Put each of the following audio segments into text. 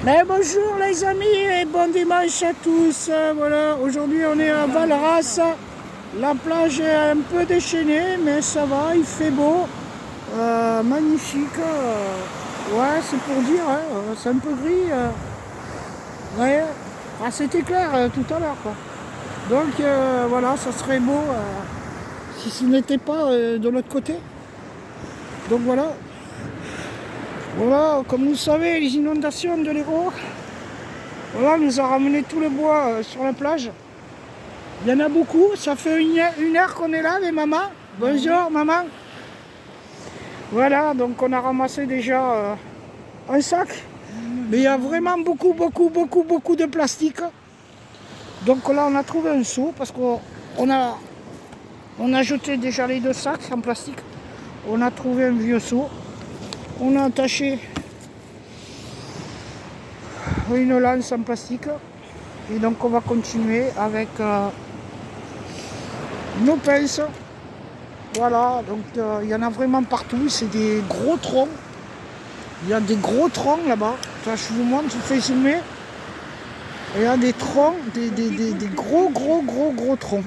Mais bonjour les amis et bon dimanche à tous. Voilà, aujourd'hui on est à Valras. La plage est un peu déchaînée, mais ça va, il fait beau. Magnifique. Ouais, c'est pour dire, hein, c'est un peu gris. Ouais, c'était clair tout à l'heure, quoi. Donc voilà, ça serait beau si ce n'était pas de l'autre côté. Donc voilà. Voilà, comme vous le savez, les inondations de l'Hérault, voilà, nous a ramené tout le bois sur la plage. Il y en a beaucoup, ça fait une heure qu'on est là, les mamans. Bonjour, maman. Voilà, donc on a ramassé déjà un sac. Mais il y a vraiment beaucoup de plastique. Donc là, on a trouvé un seau parce qu'on a jeté déjà les deux sacs en plastique. On a trouvé un vieux seau. On a attaché une lance en plastique. Et donc on va continuer avec nos pinces. Voilà, donc il y en a vraiment partout, c'est des gros troncs. Il y a des gros troncs là-bas. Je vous montre, je vous fais zoomer. Il y a des troncs, des gros troncs.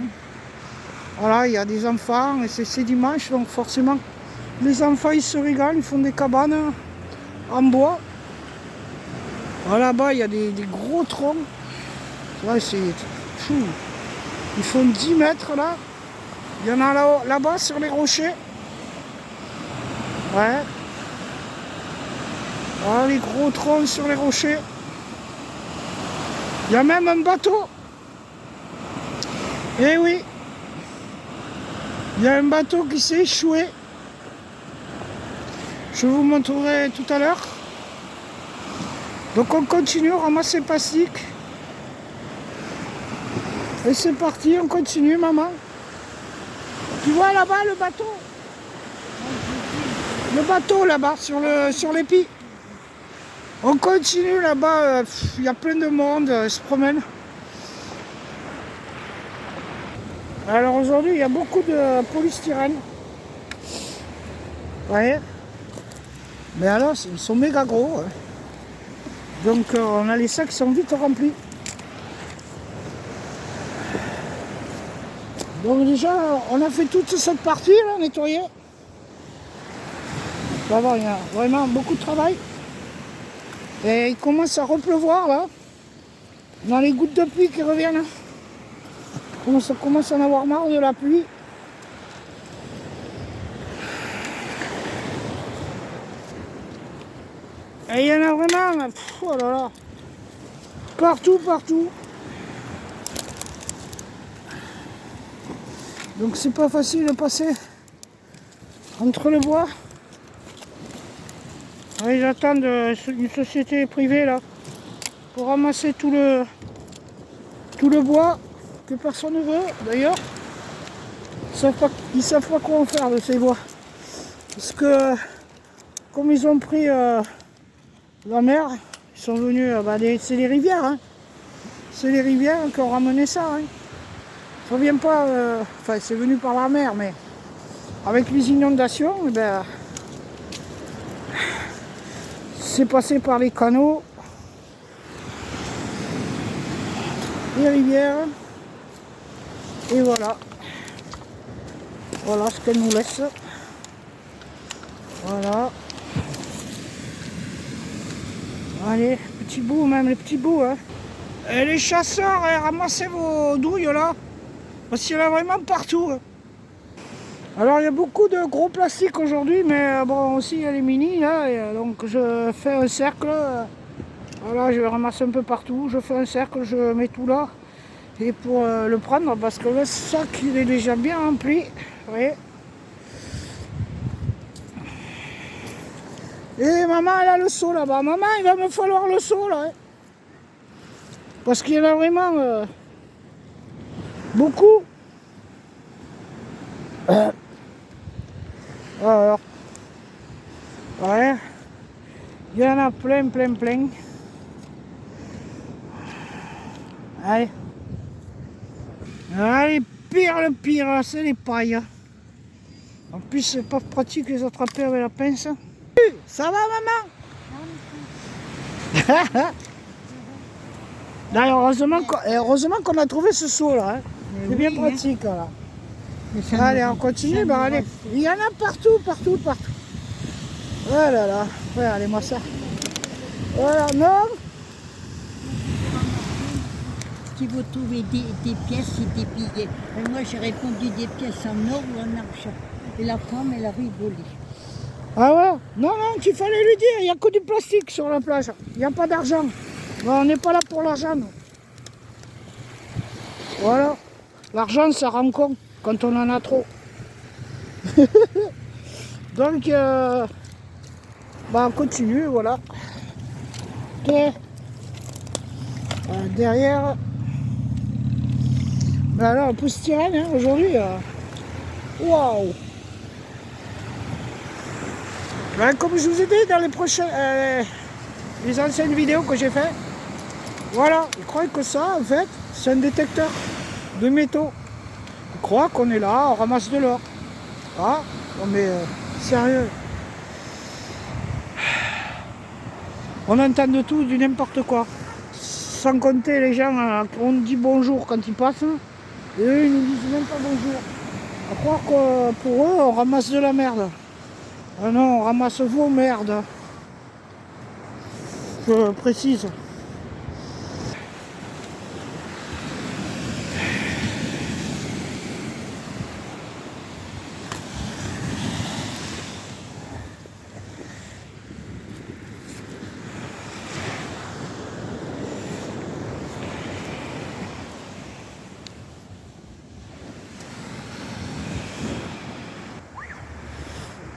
Voilà, il y a des enfants et c'est dimanche, donc forcément les enfants ils se régalent, ils font des cabanes en bois. Voilà, là-bas il y a des gros troncs. Ouais, c'est fou. Ils font 10 mètres là. Il y en a là-bas sur les rochers. Ouais. Voilà les gros troncs sur les rochers. Il y a même un bateau. Eh oui. Il y a un bateau qui s'est échoué. Je vous montrerai tout à l'heure. Donc on continue, on ramasse les plastiques. Et c'est parti, on continue, maman. Tu vois là-bas le bateau? Le bateau là-bas, sur l'épi. On continue là-bas, il y a plein de monde, se promène. Alors aujourd'hui, il y a beaucoup de polystyrène. Vous voyez? Mais alors, ils sont méga gros. Hein. Donc on a les sacs qui sont vite remplis. Donc déjà, on a fait toute cette partie là, nettoyer. On va voir, il y a vraiment beaucoup de travail. Et il commence à repleuvoir là. Dans les gouttes de pluie qui reviennent. On commence à en avoir marre de la pluie. Et il y en a vraiment, oh là là, partout. Donc c'est pas facile de passer entre le bois. Ils attendent une société privée là pour ramasser tout le bois que personne ne veut d'ailleurs. Ils savent pas quoi en faire de ces bois. Parce que comme ils ont pris la mer, ils sont venus, c'est les rivières. Hein. C'est les rivières qui ont ramené ça. Hein. Ça vient pas, enfin c'est venu par la mer, mais avec les inondations, c'est passé par les canaux, les rivières, et voilà. Voilà ce qu'elle nous laisse. Voilà. Allez, petits bouts, même les petits bouts. Hein. Et les chasseurs, ramassez vos douilles là. Parce qu'il y en a vraiment partout. Hein. Alors il y a beaucoup de gros plastiques aujourd'hui, mais bon aussi il y a les mini là. Et, donc je fais un cercle. Voilà, je ramasse un peu partout. Je fais un cercle, je mets tout là. Et pour le prendre, parce que le sac il est déjà bien rempli. Vous voyez. Et maman elle a le seau là-bas. Maman il va me falloir le seau là. Hein. Parce qu'il y en a vraiment beaucoup. Alors, ouais, il y en a plein. Allez. Allez, le pire, c'est les pailles. En plus, c'est pas pratique de les attraper avec la pince. Ça va, maman? D'ailleurs, heureusement qu'on a trouvé ce seau là. Hein. C'est bien pratique là. Allez, on continue. Bah, allez. Il y en a partout, partout, partout. Oh là là. Regardez-moi ça. Voilà, non. Si vous trouvez des pièces, c'est des billets. Et moi, j'ai répondu des pièces en or ou en argent. Et la femme, elle a rigolé. Ah ouais? Non, non, qu'il fallait lui dire. Il n'y a que du plastique sur la plage. Il n'y a pas d'argent. Bon, on n'est pas là pour l'argent, nous. Voilà. L'argent, ça rend con quand on en a trop. Donc, bah, on continue, voilà. Ok. Derrière. Bah là, on peut se tirer hein, aujourd'hui. Waouh! Ben, comme je vous ai dit dans les anciennes vidéos que j'ai fait, voilà, ils croient que ça, en fait, c'est un détecteur de métaux. Ils croient qu'on est là, on ramasse de l'or. Ah, non mais sérieux. On entend de tout, du n'importe quoi. Sans compter les gens on dit bonjour quand ils passent, et eux ils nous disent même pas bonjour. À croire que pour eux on ramasse de la merde. Ah non, on ramasse vos merdes. Je précise.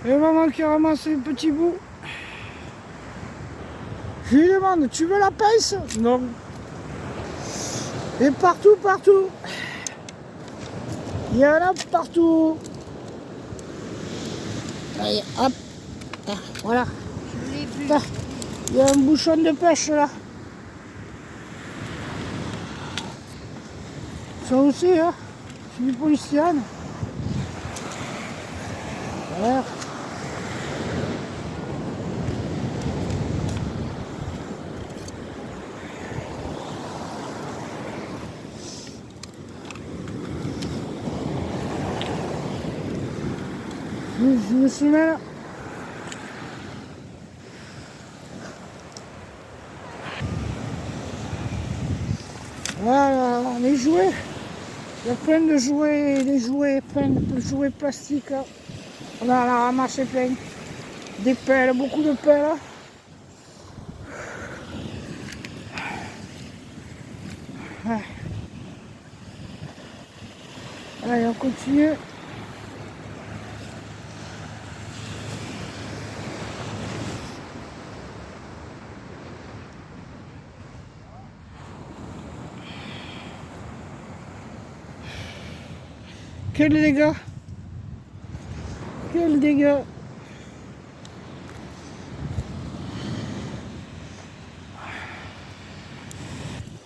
Et maman qui ramasse les petits bouts. Je lui demande, tu veux la pince? Non. Et partout, partout. Il y en a partout. Allez, hop. Ah, voilà. Je l'ai vu. Ah, il y a un bouchon de pêche là. Ça aussi, hein. C'est du polystyrène. Voilà. Je me suis mis là. Voilà, les jouets. Il y a plein de jouets, plein de jouets plastiques. Là. On en a ramassé plein. Des pelles, beaucoup de pelles. Ouais. Allez, on continue. Quel dégât! Quel dégât!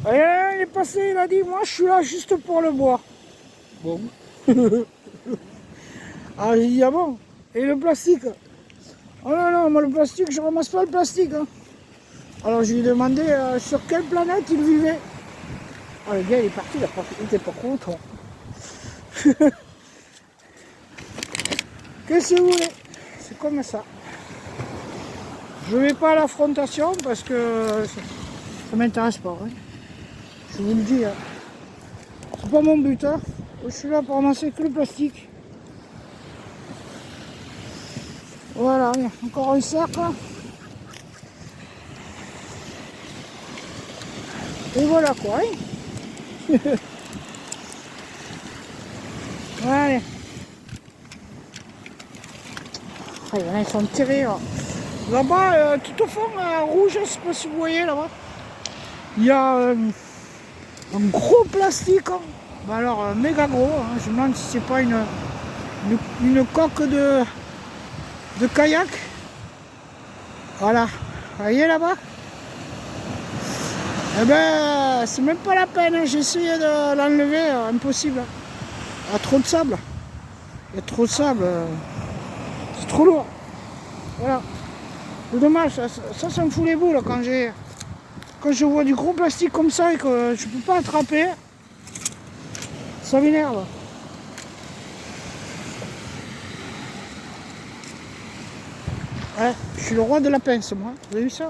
Et il est passé, il a dit, moi je suis là juste pour le bois. Bon. Ah, j'ai dit, ah bon? Et le plastique? Oh non, non, moi le plastique, je ramasse pas le plastique. Hein. Alors je lui ai demandé sur quelle planète il vivait. Oh, le gars il est parti, il était pas content. Qu'est-ce que vous voulez? C'est comme ça. Je vais pas à l'affrontation parce que ça m'intéresse pas. Hein. Je vous le dis. Hein. C'est pas mon but. Hein. Je suis là pour ramasser que le plastique. Voilà, encore un cercle. Et voilà quoi. Hein. Allez. Ah, il y en a, ils sont tirés. Là-bas, tout au fond, rouge, je ne sais pas si vous voyez là-bas. Il y a un gros plastique. Hein. Bah alors, méga gros. Hein. Je me demande si c'est pas une coque de kayak. Voilà. Vous voyez là-bas? Eh ben, c'est même pas la peine. Hein. J'ai essayé de l'enlever. Impossible. Il y a trop de sable. Il y a trop de sable. C'est trop lourd. Voilà. C'est dommage, ça me fout les boules quand j'ai Quand je vois du gros plastique comme ça et que je peux pas attraper, ça m'énerve. Ouais, je suis le roi de la pince, moi. Vous avez vu ça?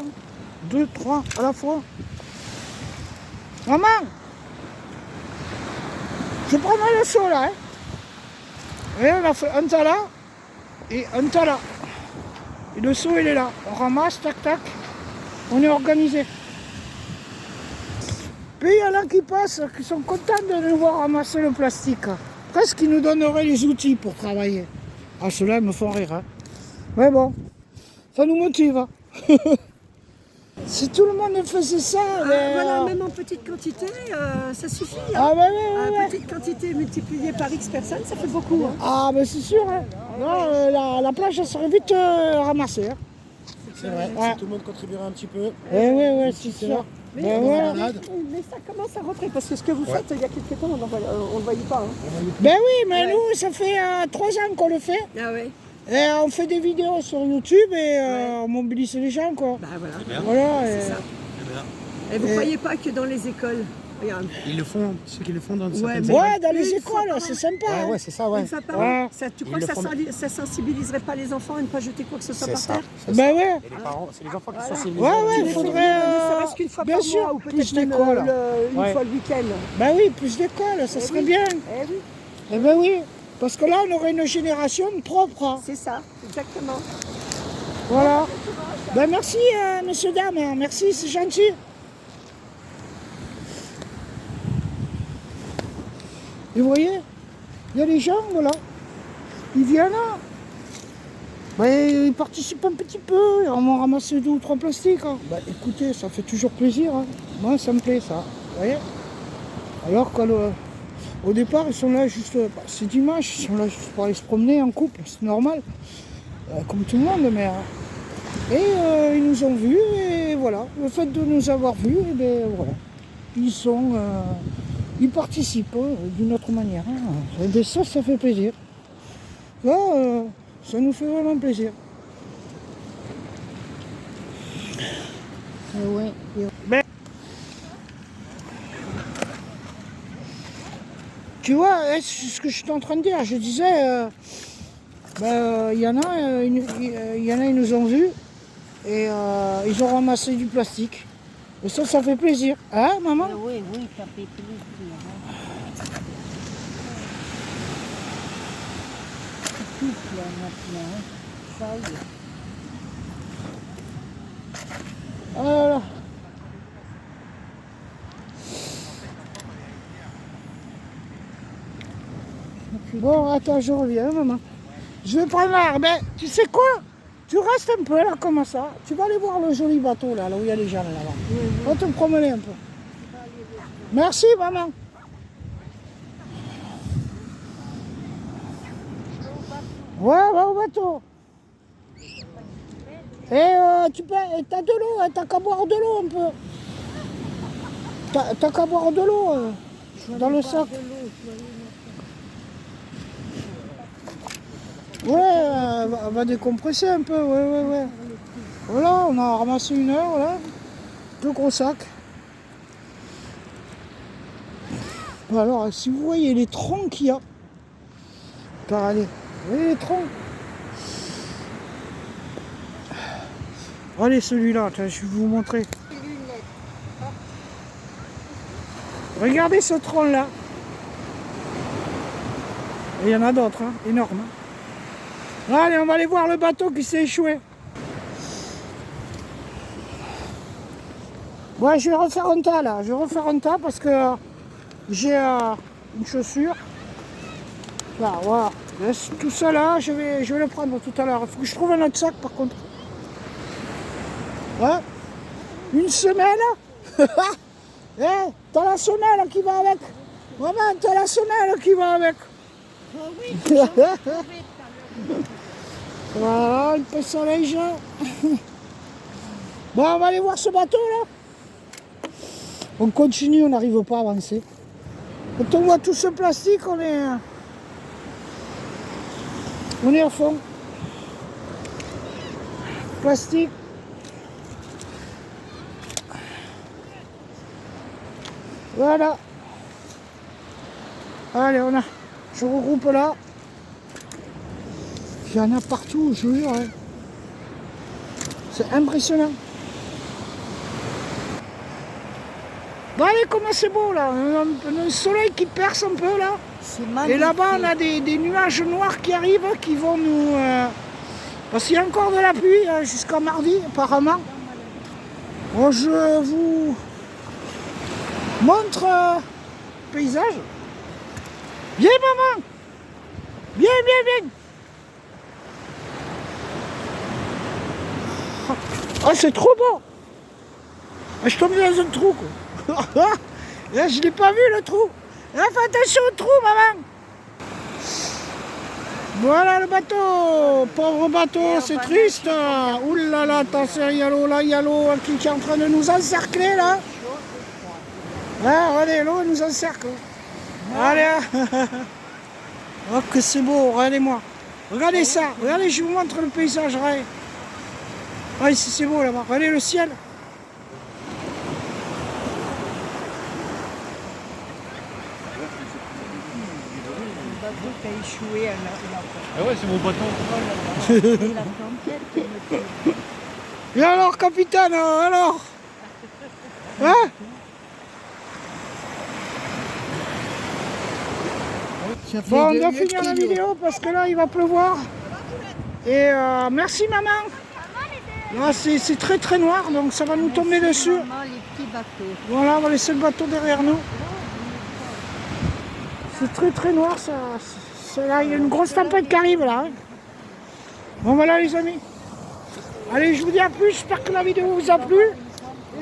2, 3 à la fois. Maman! Je prendrai le seau là. Hein. Et on a fait un tas là et un tas là. Et le seau il est là. On ramasse, tac tac. On est organisé. Puis il y en a qui passent, qui sont contents de nous voir ramasser le plastique. Presque qu'ils nous donneraient les outils pour travailler. Ah, ceux-là me font rire. Hein. Mais bon, ça nous motive. Hein. Si tout le monde faisait ça, Voilà, même en petite quantité, ça suffit. Hein. Ah, ouais. Petite quantité multipliée par X personnes, ça fait beaucoup. Hein. Ah, mais c'est sûr. Hein. Non, la plage, elle serait vite ramassée. Hein. C'est vrai, Ouais. si tout le monde contribuerait un petit peu. Ouais, c'est sûr. Mais, Ben ouais. mais ça commence à rentrer, parce que ce que vous faites, il y a quelques temps, on ne le voyait pas. Hein. Ben oui, mais Ouais. nous, ça fait 3 ans qu'on le fait. Ah ouais. Et on fait des vidéos sur YouTube et on mobilise les gens, quoi. Bah voilà, Voilà. c'est ça. Et vous ne croyez pas que dans les écoles, regarde, Ils le font, ceux qui le font dans Ouais, certaines mais- écoles. Ouais, dans les Une fois écoles, par c'est an. sympa. hein. Ouais, c'est ça, ouais. une fois par Ouais. an, tu crois Ils que le font. ça sensibiliserait pas les enfants à ne pas jeter quoi que ce soit C'est par ça. terre? c'est Ben ça. ouais. Et les parents, c'est les enfants qui Voilà. sensibilisent. Ouais, ouais, Ne il faudrait, serait-ce qu'une fois bien par sûr, mois, ou plus peut-être même d'écoles. une Ouais. fois le week-end. Ben oui, plus d'écoles, ça serait oui. bien. Eh oui, Eh ben oui, parce que là, on aurait une génération propre. Hein. c'est ça, exactement. Voilà. Ben merci, monsieur, dame. Hein. Merci, c'est gentil. Et vous voyez, il y a des gens, voilà. Ils viennent là. Ben, ils participent un petit peu. On m'a ramassé 2 ou 3 plastiques. Hein. Ben, écoutez, ça fait toujours plaisir. Hein. Moi, ça me plaît, ça. Vous voyez. Alors qu'au départ, ils sont là juste... bah, c'est dimanche, ils sont là juste pour aller se promener en couple. C'est normal. Comme tout le monde, mais... ils nous ont vus et voilà. Le fait de nous avoir vus, eh ben, voilà. Ils participent d'une autre manière. Hein. Et bien ça fait plaisir. Là, ça nous fait vraiment plaisir. Ouais. Ben, tu vois, c'est ce que je suis en train de dire. Je disais, il y en a, ils nous ont vus et ils ont ramassé du plastique. Et ça fait plaisir. Hein, maman? Oui, ça fait plaisir. Hein. Tout là maintenant. Hein. Ça y est. Ah là là. Bon, attends, je reviens, maman. Je vais prendre l'air. Mais tu sais quoi? Tu restes un peu là, comme ça. Tu vas aller voir le joli bateau là, où il y a les gens là-bas. On va te promener un peu. Merci, maman. Ouais, va au bateau. Et t'as de l'eau, hein, t'as qu'à boire de l'eau un peu. T'as qu'à boire de l'eau dans le sac. Ouais, va décompresser un peu, ouais. Voilà, on a ramassé 1 heure, voilà. 2 gros sacs. Bon, alors, si vous voyez les troncs qu'il y a, regardez, vous voyez les troncs? Allez, celui-là, je vais vous montrer. Regardez ce tronc-là. Et il y en a d'autres, hein, énormes. Hein. Allez, on va aller voir le bateau qui s'est échoué. Ouais, je vais refaire un tas là. Je vais refaire un tas parce que j'ai une chaussure. Là, voilà. Tout ça là, je vais le prendre tout à l'heure. Il faut que je trouve un autre sac par contre. Ouais. Une semelle. Eh, t'as la semelle qui va avec. Maman, t'as la semelle qui va avec. Oh oui, Voilà, un peu de soleil jaune. Bon, on va aller voir ce bateau là. On continue, on n'arrive pas à avancer. Quand on voit tout ce plastique, on est à fond. Plastique. Voilà. Allez, je regroupe là. Il y en a partout, je vous jure. Hein. C'est impressionnant. Bon allez, comment c'est beau là. Un soleil qui perce un peu là. C'est magnifique. Et là-bas, on a des nuages noirs qui arrivent, qui vont nous... Parce qu'il y a encore de la pluie jusqu'à mardi, apparemment. Bon, je vous montre le paysage. Viens, maman. Viens, viens, viens. Ah, c'est trop beau. Ah, je tombe dans un trou, quoi. Là, je l'ai pas vu, le trou. Là, fais attention au trou, maman. Voilà le bateau. Pauvre bateau, c'est triste. Ouh là là, attention, il y a l'eau qui est en train de nous encercler, là. Ah, regardez, l'eau nous encercle. Allez. Oh, que c'est beau, regardez-moi. Regardez ça. Regardez, je vous montre le paysage. Regardez. Ah, ici, c'est beau, là-bas. Regardez le ciel. Le bateau qui a échoué à Ah ouais, c'est mon bâton. la tempête qui me tue. Et alors, capitaine, alors hein? Bon, on doit finir la vidéo parce que là, il va pleuvoir. Et merci, maman. Là, c'est très très noir, donc ça va nous tomber dessus. Maman, les petits bateaux. Voilà, on va laisser le bateau derrière nous. C'est très très noir, ça. Là, il y a une grosse tempête qui arrive, là. Hein. Bon, voilà, les amis. Allez, je vous dis à plus. J'espère que la vidéo vous a plu.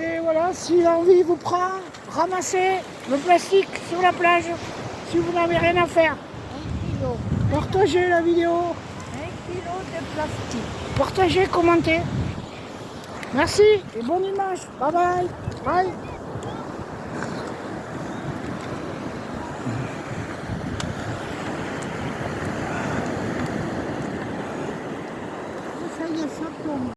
Et voilà, si l'envie vous prend, ramassez le plastique sur la plage si vous n'avez rien à faire. 1 kilo. Partagez la vidéo. 1 kilo de plastique. Partagez, commentez. Merci et bon dimanche. Bye bye. Bye. Ça y est, ça tombe.